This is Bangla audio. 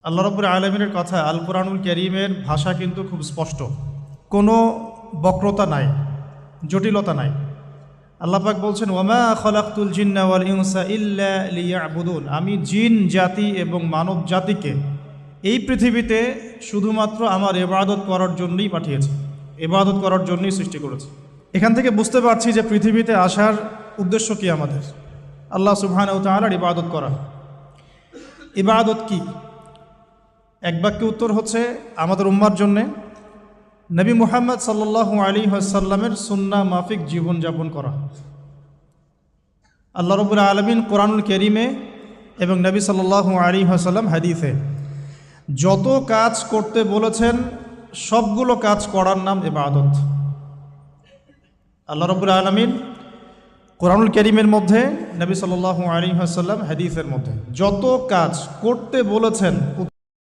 আল্লাহ রাব্বুল আলামিনের কথা আল কোরআনুল কারীমের ভাষা কিন্তু খুব স্পষ্ট, কোনো বক্রতা নাই, জটিলতা নাই। আল্লাহ পাক বলছেন, ওয়ামা খলাকতুল জিন্না ওয়াল ইনসা ইল্লা লিয়াবুদুন, আমি জিন জাতি এবং মানব জাতিকে এই পৃথিবীতে শুধুমাত্র আমার ইবাদত করার জন্যই পাঠিয়েছি, ইবাদত করার জন্যই সৃষ্টি করেছি। এখান থেকে বুঝতে পারছি যে পৃথিবীতে আসার উদ্দেশ্য কি আমাদের, আল্লাহ সুবহানাহু ওয়া তাআলার ইবাদত করা। ইবাদত কি? এক বাক্যে উত্তর হচ্ছে আমাদের উম্মার জন্যে নবী মুহাম্মদ সাল্লাল্লাহু আলাইহি ওয়াসাল্লামের সুন্নাহ মাফিক জীবনযাপন করা। আল্লাহ রাব্বুল আলামিন কোরআনুল কারীমে এবং নবী সাল্লাল্লাহু আলাইহি ওয়াসাল্লাম হাদিসে যত কাজ করতে বলেছেন সবগুলো কাজ করার নাম ইবাদত। আল্লাহ রাব্বুল আলামিন কোরআনুল কারীমের মধ্যে, নবী সাল্লাল্লাহু আলাইহি ওয়াসাল্লাম হাদিসের মধ্যে যত কাজ করতে বলেছেন